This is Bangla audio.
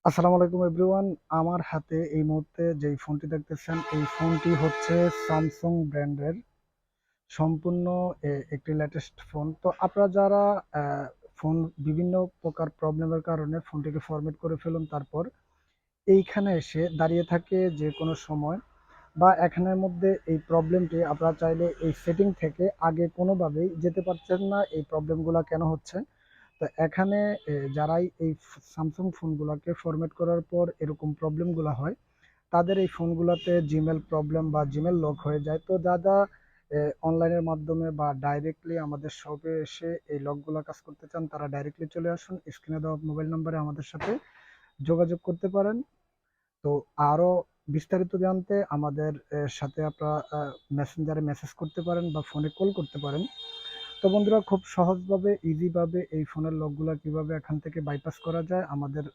আসসালামু আলাইকুম এভরিওয়ান। আমার হাতে এই মুহূর্তে যেই ফোনটি দেখতেছেন, এই ফোনটি হচ্ছে স্যামসাং ব্র্যান্ডের সম্পূর্ণ একটি লেটেস্ট ফোন। তো আপনারা যারা ফোন বিভিন্ন প্রকার প্রবলেমের কারণে ফোনটিকে ফরম্যাট করে ফেলুন, তারপর এইখানে এসে দাঁড়িয়ে থাকে যে কোনো সময়, বা এখানের মধ্যে এই প্রবলেমটি আপনারা চাইলে এই সেটিং থেকে আগে কোনোভাবেই যেতে পারছেন না, এই প্রবলেমগুলো কেন হচ্ছে। তো এখানে যারাই এই স্যামসাং ফোনগুলোকে ফরম্যাট করার পর এরকম প্রবলেমগুলো হয়, তাদের এই ফোনগুলোতে জিমেল প্রবলেম বা জিমেল লক হয়ে যায়। তো যারা অনলাইনের মাধ্যমে বা ডাইরেক্টলি আমাদের শপে এসে এই লকগুলো কাজ করতে চান, তারা ডাইরেক্টলি চলে আসুন, স্ক্রিনে দেওয়া মোবাইল নম্বরে আমাদের সাথে যোগাযোগ করতে পারেন। তো আরো বিস্তারিত জানতে আমাদের সাথে আপনারা মেসেঞ্জারে মেসেজ করতে পারেন বা ফোনে কল করতে পারেন। তো বন্ধুরা, খুব সহজভাবে ইজিভাবে এই ফোনের লকগুলা কিভাবে এখান থেকে বাইপাস করা যায়, আমাদের